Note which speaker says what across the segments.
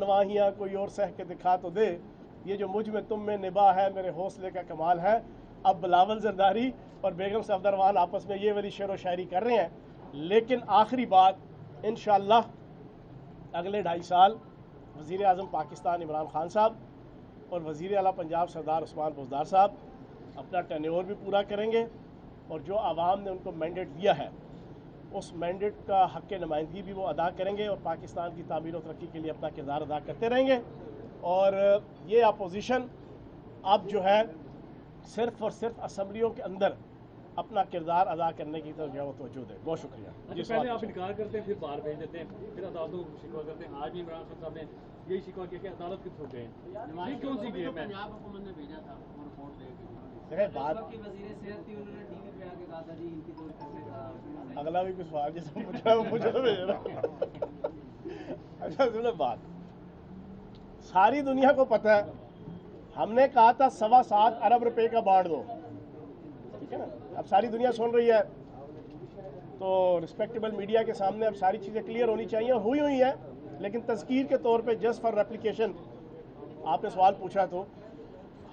Speaker 1: तलवाहियाँ कोई और सह के दिखा तो दे, ये जो मुझ में तुम में निभा है मेरे हौसले का कमाल है। अब बिलावल जरदारी और बेगम सफदरवान आपस में ये वाली शेर व शायरी कर रहे हैं, लेकिन आखिरी बात इंशाअल्लाह अगले 2.5 साल वज़ीर आज़म पाकिस्तान इमरान खान साहब और वज़ीर आला पंजाब सरदार उस्मान बुज़दार साहब अपना टेन्योर भी पूरा करेंगे, और जो आवाम ने उनको मैंडेट दिया है उस मैंडेट का हक़ नुमाइंदगी भी वो अदा करेंगे और पाकिस्तान की तामीर और तरक्की के लिए अपना किरदार अदा करते रहेंगे। और ये अपोजिशन अब जो है सिर्फ़ और सिर्फ असम्बलियों के अंदर अपना किरदार अदा करने की तरफ जो तवज्जो दे। बहुत शुक्रिया।
Speaker 2: पहले आप इनकार करते हैं, फिर बाहर भेज देते हैं, फिर अदालतों को शिकवा करते हैं। आज भी इमरान खान साहब ने यही शिकवा किया कि अदालत के थ्रू गए। ये कौन सी गेम है?
Speaker 3: पंजाब हुकूमत ने भेजा था रिपोर्ट
Speaker 1: देखिए बात
Speaker 3: की वज़ीर सेहत थी, उन्होंने टीवी पे आके कहा था जी इनकी तो
Speaker 1: अगला भी कुछ सवाल जैसे पूछा मुझे तो भेजना। अच्छा सुनो, बात सारी दुनिया को पता है, हमने कहा था 7.25 अरब रुपए का बांट दो, ठीक है ना। अब सारी दुनिया सुन रही है तो रिस्पेक्टेबल मीडिया के सामने अब सारी चीज़ें क्लियर होनी चाहिए, और हुई है। लेकिन तज़कीर के तौर पे जस्ट फॉर रेप्लिकेशन आपने सवाल पूछा, तो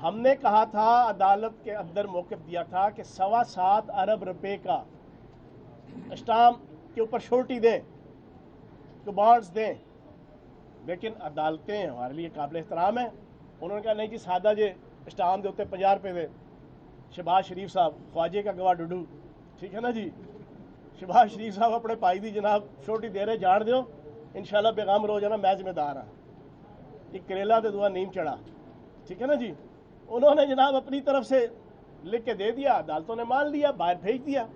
Speaker 1: हमने कहा था अदालत के अंदर मौक़िफ़ दिया था कि 7.25 अरब रुपए का स्टाम्प के ऊपर श्योरिटी दें, तो बॉन्ड्स दें। लेकिन अदालतें हमारे लिए काबिल एहतराम है, उन्होंने कहा नहीं जी सादा जे स्टाम्प देते 50 रुपये दे। शहबाज शरीफ साहब ख्वाजे का गवाह डुडू, ठीक है ना जी, शहबाज शरीफ साहब अपने पाई दी जनाब छोटी दे रहे, जान दो इंशाल्लाह बेगम रोजाना मैं जिम्मेदार हाँ। एक करेला दे दुआ नीम चढ़ा, ठीक है ना जी। उन्होंने जनाब अपनी तरफ से लिख के दे दिया, अदालतों ने मान लिया, बाहर भेज दिया।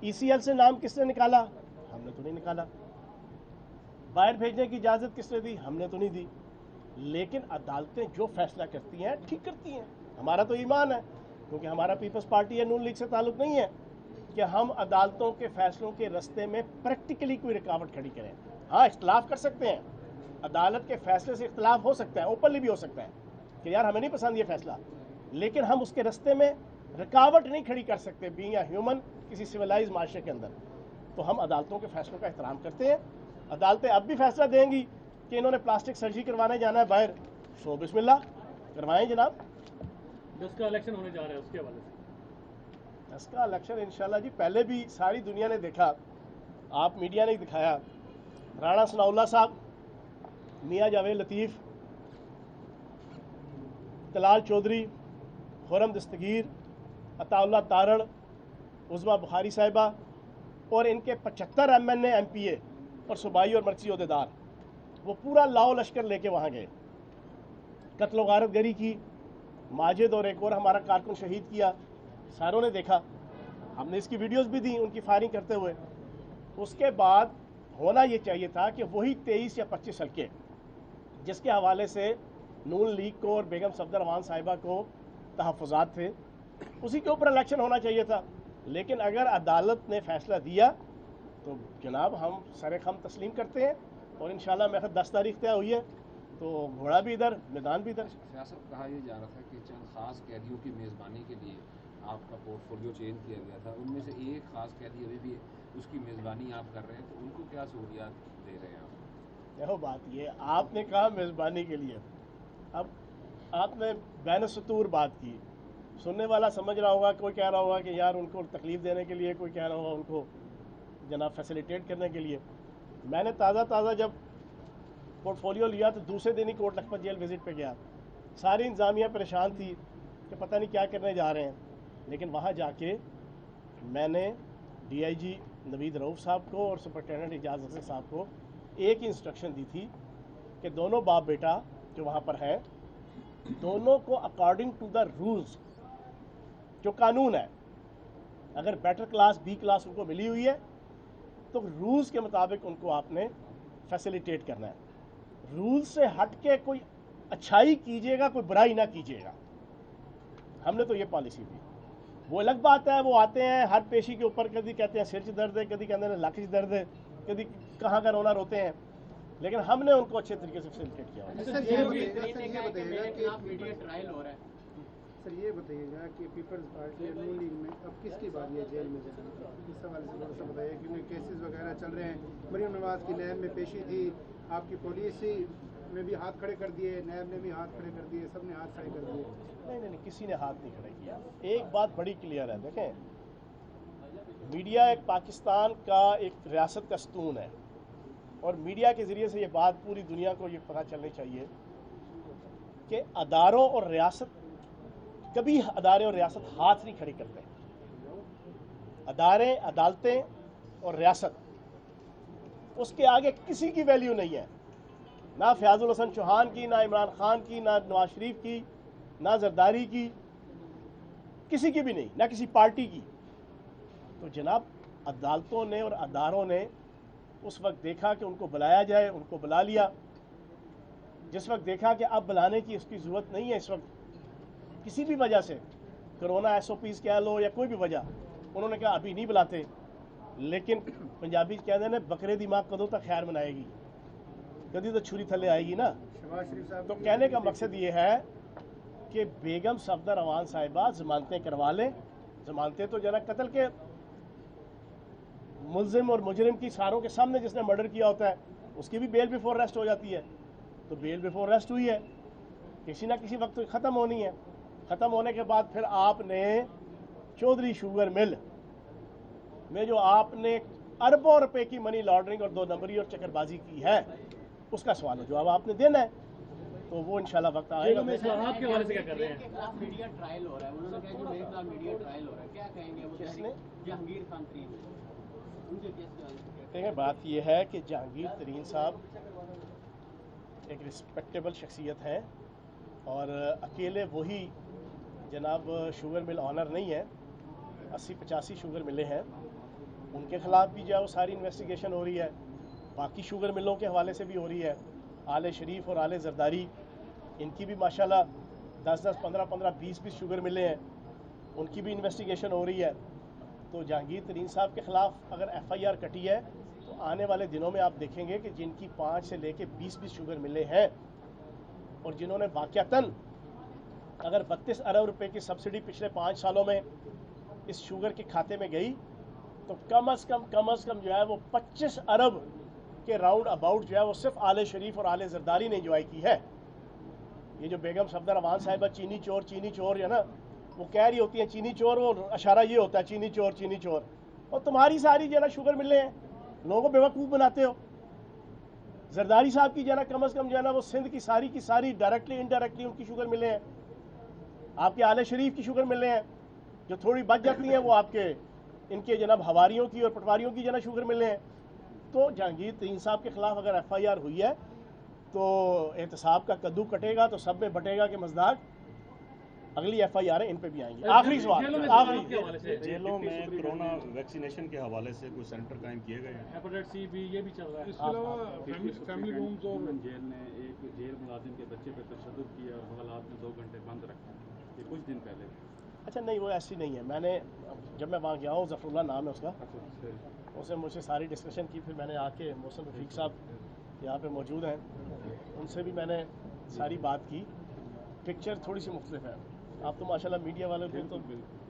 Speaker 1: ECL से नाम किसने निकाला? हमने तो नहीं निकाला। बाहर भेजने की इजाज़त किसने दी? हमने तो नहीं दी। लेकिन अदालतें जो फैसला करती हैं ठीक करती हैं, हमारा तो ईमान है, क्योंकि हमारा पीपल्स पार्टी या नून लीग से ताल्लुक़ नहीं है कि हम अदालतों के फैसलों के रास्ते में प्रैक्टिकली कोई रुकावट खड़ी करें। हाँ, इख्तलाफ कर सकते हैं, अदालत के फैसले से इख्तलाफ हो सकता है, ओपनली भी हो सकता है कि यार हमें नहीं पसंद ये फैसला, लेकिन हम उसके रास्ते में रुकावट नहीं खड़ी कर सकते बीइंग अ ह्यूमन किसी सिविलाइज माशरे के अंदर। तो हम अदालतों के फैसलों का एहतराम करते हैं। अदालतें अब भी फैसला देंगी कि इन्होंने प्लास्टिक सर्जरी करवाने जाना है बाहर, सो बिस्मिल्लाह करवाएं जनाब।
Speaker 2: 10 का इलेक्शन होने जा रहा है, उसके हवाले से
Speaker 1: 10 का इलेक्शन इंशाल्लाह जी, पहले भी सारी दुनिया ने देखा, आप मीडिया ने दिखाया, राणा सनाउल्लाह साहब, मियाँ जावेद लतीफ़, तलाल चौधरी, खुरम दस्तगीर, अताउल्लाह तारड़, उज़मा बुखारी साहिबा और इनके 75 MNA MPA और सूबाई और मर्कज़ी अहदेदार, वो पूरा लाओ लश्कर लेके वहाँ गए। कत्ल गारत गरी की, माजिद और एक और हमारा कारकुन शहीद किया, सारों ने देखा, हमने इसकी वीडियोस भी दी उनकी फायरिंग करते हुए। उसके बाद होना ये चाहिए था कि वही 23 या 25 हल्के जिसके हवाले से नून लीग को और बेगम सफदरवान साहिबा को तहफ़्फ़ुज़ात थे, उसी के ऊपर इलेक्शन होना चाहिए था। लेकिन अगर अदालत ने फैसला दिया तो जनाब हम सरे खम तस्लीम करते हैं, और इंशाल्लाह मेरे 10 तारीख तय हुई है, तो घोड़ा भी इधर मैदान भी इधर।
Speaker 4: सियासत कहा यह जा रहा था कि चंद ख़ास कैदियों की मेज़बानी के लिए आपका पोर्टफोलियो चेंज किया गया था, उनमें से एक ख़ास कैदी अभी भी उसकी मेज़बानी आप कर रहे हैं, तो उनको क्या सहूलियात दे रहे हैं आप?
Speaker 1: देखो बात ये, आपने कहा मेज़बानी के लिए, अब आपने बैन-ए-सुतूर बात की, सुनने वाला समझ रहा होगा, कोई कह रहा होगा कि यार उनको तकलीफ़ देने के लिए, कोई कह रहा होगा उनको जनाब फैसिलिटेट करने के लिए। मैंने ताज़ा जब पोर्टफोलियो लिया तो दूसरे दिन ही कोट लखपत जेल विज़िट पे गया, सारी इंतज़ामिया परेशान थी कि पता नहीं क्या करने जा रहे हैं। लेकिन वहाँ जाके मैंने DIG नवीद रऊफ़ साहब को और सुपरिटेंडेंट एजाज हसन साहब को एक ही इंस्ट्रक्शन दी थी कि दोनों बाप बेटा जो वहाँ पर हैं, दोनों को अकॉर्डिंग टू द रूल्स, जो कानून है, अगर बेटर क्लास B क्लास उनको मिली हुई है तो रूल्स के मुताबिक उनको आपने फैसिलिटेट करना है। रूल्स से हट के कोई अच्छाई कीजिएगा, कोई बुराई ना कीजिएगा। हमने तो ये पॉलिसी दी। वो अलग बात है, वो आते हैं हर पेशी के ऊपर, कभी कहते हैं सिर च दर्द है, कभी कहते हैं लक च दर्द है, कभी कहाँ का रोना रोते हैं, लेकिन हमने उनको अच्छे तरीके से फैसिलिटेट किया।
Speaker 5: सर ये बताइएगा कि पीपल्स पार्टी और नून लीग में अब किसकी बारी है जेल में जाने की, इस हवाले से थोड़ा सा बताइए, क्योंकि केसेस वगैरह चल रहे हैं। मरीम नवाज की नैब में पेशी थी, आपकी पॉलिसी में भी हाथ खड़े कर दिए, नैब ने भी हाथ खड़े कर दिए, सब ने हाथ खड़े कर दिए।
Speaker 1: नहीं, किसी ने हाथ नहीं खड़े किया। एक बात बड़ी क्लियर है, देखें, मीडिया एक पाकिस्तान का एक रियासत का सतून है, और मीडिया के ज़रिए से ये बात पूरी दुनिया को ये पता चलनी चाहिए कि अदारों और रियासत, कभी अदारे और रियासत हाथ नहीं खड़े करते। अदारे, अदालतें और रियासत, उसके आगे किसी की वैल्यू नहीं है, ना फयाजुल हसन चौहान की, ना इमरान खान की, ना नवाज शरीफ की, ना जरदारी की, किसी की भी नहीं, ना किसी पार्टी की। तो जनाब अदालतों ने और अदारों ने उस वक्त देखा कि उनको बुलाया जाए, उनको बुला लिया। जिस वक्त देखा कि अब बुलाने की उसकी ज़रूरत नहीं है इस वक्त, किसी भी वजह से, कोरोना SOPs कह लो या कोई भी वजह, उन्होंने कहा अभी नहीं बुलाते। लेकिन पंजाबी कहते हैं बकरे दी माँ कदों तक खैर मनाएगी, कभी तो छुरी थले आएगी ना।
Speaker 5: शहबाज शरीफ साहब
Speaker 1: तो कहने का मकसद ये है कि बेगम सफदर अवान साहिबा जमानतें करवा लें। जमानतें तो जरा कत्ल के मुलजिम और मुजरिम की सारों के सामने जिसने मर्डर किया होता है उसकी भी बेल बिफोर अरेस्ट हो जाती है। तो बेल बिफोर अरेस्ट हुई है, किसी ना किसी वक्त ख़त्म होनी है। ख़त्म होने के बाद फिर आपने चौधरी शुगर मिल में जो आपने अरबों रुपए की मनी लॉन्ड्रिंग और 2 नंबरी और चक्करबाजी की है, उसका सवाल जवाब आपने देना है। तो वो इंशाल्लाह वक्त आएगा।
Speaker 2: इस्लामाबाद के हवाले से क्या कर रहे हैं?
Speaker 3: के खिलाफ मीडिया ट्रायल हो रहा है, उन्होंने कहा कि मेरे खिलाफ मीडिया ट्रायल हो रहा है, क्या कहेंगे वो?
Speaker 1: किसने?
Speaker 3: जहांगीर खान तरीन, उनके केस के हवाले से क्या?
Speaker 1: देखें, बात यह है कि जहांगीर तरीन साहब एक रिस्पेक्टेबल शख्सियत हैं, और अकेले वही जनाब शुगर मिल ऑनर नहीं है, 80-85 शुगर मिलें हैं, उनके ख़िलाफ़ भी जो है वो सारी इन्वेस्टिगेशन हो रही है। बाकी शुगर मिलों के हवाले से भी हो रही है। आले शरीफ और आले जरदारी, इनकी भी माशाल्लाह 10-10, 15-15, 20-20 शुगर मिले हैं, उनकी भी इन्वेस्टिगेशन हो रही है। तो जहांगीर तरीन साहब के ख़िलाफ़ अगर FIR कटी है तो आने वाले दिनों में आप देखेंगे कि जिनकी 5 से लेके 20-20 शुगर मिले हैं, और जिन्होंने वाक़यातन अगर 32 अरब रुपए की सब्सिडी पिछले 5 सालों में इस शुगर के खाते में गई, तो कम अज़ कम जो है वो 25 अरब के राउंड अबाउट जो है वो सिर्फ आले शरीफ और आले जरदारी ने इंजॉय की है। ये जो बेगम सफदर अवान साहिबा चीनी चोर है ना, वो कह रही होती है चीनी चोर, वो इशारा ये होता है चीनी चोर, और तुम्हारी सारी जो है ना शुगर मिले हैं, लोगों को बेवकूफ़ बनाते हो। जरदारी साहब की जो है ना कम अज़ कम जो है ना वो सिंध की सारी डायरेक्टली इनडायरेक्टली उनकी शुगर मिले हैं। आपके आले शरीफ की शुगर मिले हैं, जो थोड़ी बच जाती हैं वो आपके इनके जनाब हवारियों की और पटवारियों की जो है ना शुगर मिले हैं। तो जहांगीर तरीन साहब के ख़िलाफ़ अगर FIR हुई है तो एहतसाब का कद्दू कटेगा तो सब में बटेगा के मज़दाक अगली FIR इन पे भी आएंगी। आखिरी सवाल,
Speaker 6: जेलों में कोरोना वैक्सीनेशन के हवाले से कोई सेंटर कायम किए गए हैं?
Speaker 2: हेपेटाइटिस C, B ये भी चल रहा है।
Speaker 7: इसके अलावा फैमिली रूम्स और
Speaker 2: जेल ने एक जेल मुलाजिम के बच्चे पर तशद्दुद किया और हवालात में 2 घंटे बंद रखा, ये कुछ दिन पहले।
Speaker 1: अच्छा नहीं, वो ऐसी नहीं है। मैंने जब मैं वहाँ गया हूँ, ज़फ़रुल्लाह नाम है उसका, उसने मुझसे सारी डिस्कशन की। फिर मैंने आके मोहसिन रफ़ीक साहब यहाँ पे मौजूद हैं, उनसे भी मैंने सारी बात की। पिक्चर थोड़ी सी मुख्तलिफ है। आप तो माशाल्लाह मीडिया वाले को तो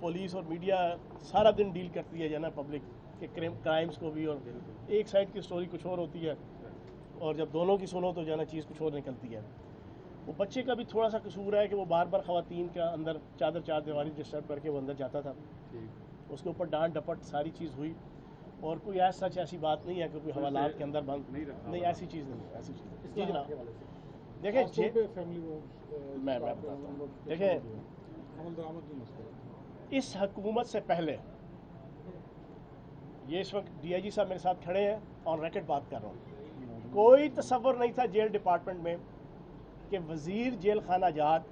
Speaker 1: पुलिस और मीडिया सारा दिन डील करती है जो है ना पब्लिक के क्राइम्स को भी, और एक साइड की स्टोरी कुछ और होती है, और जब दोनों की सुनो तो जो है ना चीज़ कुछ और निकलती है। वो बच्चे का भी थोड़ा सा कसूर है कि वो बार बार ख़वातीन का अंदर चार दीवारी डिस्टर्ब करके वो अंदर जाता था, उसके ऊपर डांट डपट सारी चीज़ हुई, और कोई ऐसी बात नहीं है कि कोई हवालात के अंदर बंद नहीं, ऐसी चीज़ नहीं है, ऐसी चीज़। जी जनाब, देखें
Speaker 7: फैमिली रूम्स
Speaker 1: मैं बताता हूँ। देखें,
Speaker 7: अमल दरामद की मसला,
Speaker 1: इस हुकूमत से पहले ये इस वक्त DIG साहब मेरे साथ खड़े हैं, ऑन रिकॉर्ड बात कर रहा हूँ, कोई तसव्वुर नहीं था जेल डिपार्टमेंट में कि वज़ीर जेल खाना जात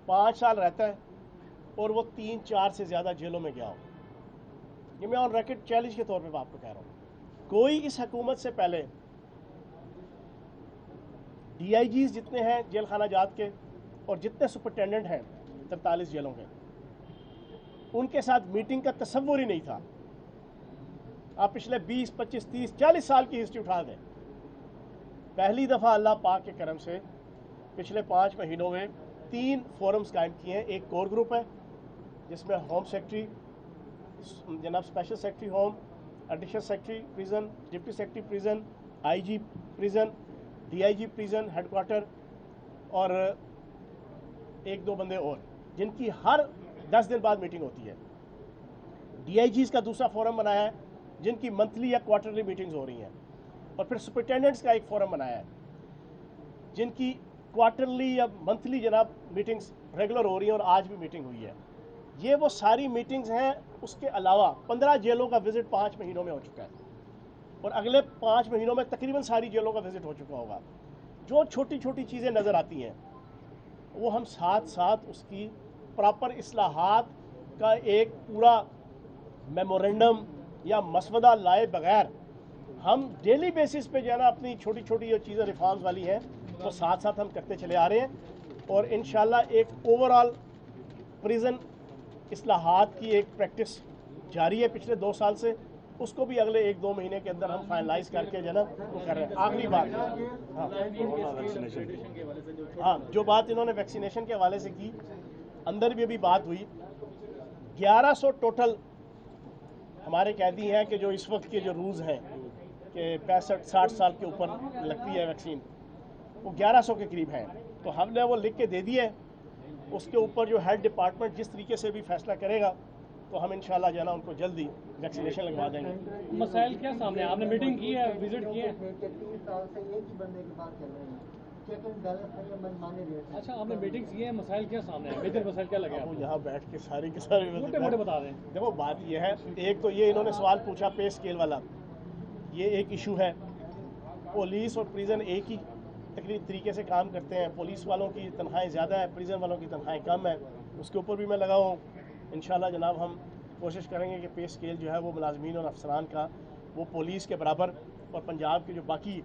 Speaker 1: 5 साल रहता है और वो 3-4 से ज़्यादा जेलों में गया हो। ये मैं ऑन रिकॉर्ड चैलेंज के तौर पे आपको कह रहा हूँ। कोई इस हुकूमत से पहले DIGs जितने हैं जेल खाना जात के और जितने सुपरिटेंडेंट हैं 43 जेलों के, उनके साथ मीटिंग का तसव्वुर ही नहीं था। आप पिछले 20, 25, 30, 40 साल की हिस्ट्री उठा दें, पहली दफ़ा अल्लाह पाक के करम से पिछले 5 महीनों में 3 फोरम्स कायम किए हैं। एक कोर ग्रुप है जिसमें होम सेक्रेटरी, जनाब special secretary home, additional secretary prison, deputy secretary prison, IG prison DIG prison headquarter और एक दो बंदे और, जिनकी हर 10 दिन बाद मीटिंग होती है। DIGs का दूसरा फोरम बनाया है, जिनकी मंथली या क्वार्टरली मीटिंग्स हो रही हैं। और फिर सुपरिटेंडेंट्स का एक फोरम बनाया है, जिनकी क्वार्टरली या मंथली जनाब मीटिंग्स रेगुलर हो रही हैं, और आज भी मीटिंग हुई है। ये वो सारी मीटिंग्स हैं। उसके अलावा 15 जेलों का विज़िट 5 महीनों में हो चुका है, और अगले 5 महीनों में तकरीबन सारी जेलों का विज़िट हो चुका होगा। जो छोटी छोटी चीज़ें नज़र आती हैं वो हम साथ साथ उसकी प्रॉपर इस्लाहात का एक पूरा मेमोरेंडम या मसवदा लाए बगैर हम डेली बेसिस पे जो है ना अपनी छोटी छोटी जो चीज़ें रिफॉर्म्स वाली हैं वो साथ साथ हम करते चले आ रहे हैं। और इंशाल्लाह एक ओवरऑल प्रिजन इस्लाहात की एक प्रैक्टिस जारी है पिछले 2 साल से, उसको भी अगले 1-2 महीने के अंदर हम फाइनलाइज करके जो है ना वो कर रहे हैं। आखिरी बात, हाँ जो बात इन्होंने वैक्सीनेशन के हवाले से की, अंदर भी अभी बात हुई। 1100 टोटल हमारे कैदी हैं कि जो इस वक्त के जो रूल्स हैं कि 65-60 साल के ऊपर लगती है वैक्सीन, वो 1100 के करीब हैं। तो हमने वो लिख के दे दिए है। उसके ऊपर जो हेड डिपार्टमेंट जिस तरीके से भी फैसला करेगा तो हम इंशाल्लाह जो है ना उनको जल्दी वैक्सीनेशन लगवा देंगे।
Speaker 2: मसाइल क्या सामने, आपने मीटिंग की है, विजिट किए हैं?
Speaker 8: 3 साल से एक ही बंदे की बात चल रही है, चेक एंड बैलेंस है, मनमाने रेट।
Speaker 2: अच्छा, आपने मीटिंग की है, मसाइल क्या सामने है, मेजर मसाइल क्या लगे
Speaker 1: वो
Speaker 2: आपको?
Speaker 1: यहाँ बैठ के सारी की सारी
Speaker 2: मोटे मोटे बता दें।
Speaker 1: देखो बात ये है, एक तो ये इन्होंने सवाल पूछा पे स्केल वाला, ये एक इशू है। पुलिस और प्रिजन एक ही तकरीब तरीके से काम करते हैं। पुलिस वालों की तनख्वाहें ज़्यादा है, प्रिजन वालों की तनख्वाहें कम है, उसके ऊपर भी मैं लगा हूँ। इंशाल्लाह जनाब हम कोशिश करेंगे कि पे स्केल जो है वो मुलाजमीन और अफसरान का वो पुलिस के बराबर और पंजाब के जो बाकी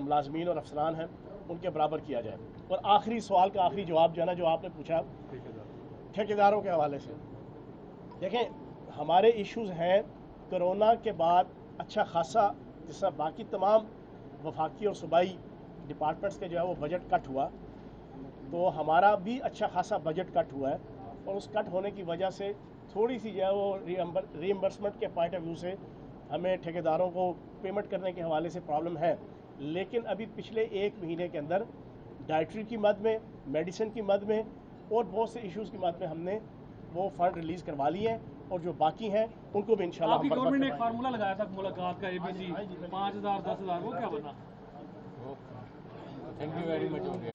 Speaker 1: मुलाजमीन और अफसरान हैं उनके बराबर किया जाए। और आखिरी सवाल का आखिरी जवाब जो है ना जो आपने पूछा ठेकेदारों के हवाले से, देखें हमारे इश्यूज़ हैं कोरोना के बाद अच्छा खासा, जिस तरह बाकी तमाम वफाकी और सूबाई डिपार्टमेंट्स के जो है वो बजट कट हुआ, तो हमारा भी अच्छा खासा बजट कट हुआ है। और उस कट होने की वजह से थोड़ी सी जो है वो रीइंबर्समेंट के पॉइंट ऑफ व्यू से हमें ठेकेदारों को पेमेंट करने के हवाले से प्रॉब्लम है। लेकिन अभी पिछले 1 महीने के अंदर डाइट्री की मद में, मेडिसिन की मद में और बहुत से इश्यूज़ की मद में हमने वो फंड रिलीज़ करवा लिए हैं, और जो बाकी हैं उनको भी इंशाल्लाह
Speaker 2: आपकी गवर्नमेंट ने एक फार्मूला लगाया था मुलाकात का, ABC 5000 10,000, वो क्या बना? Thank you very much.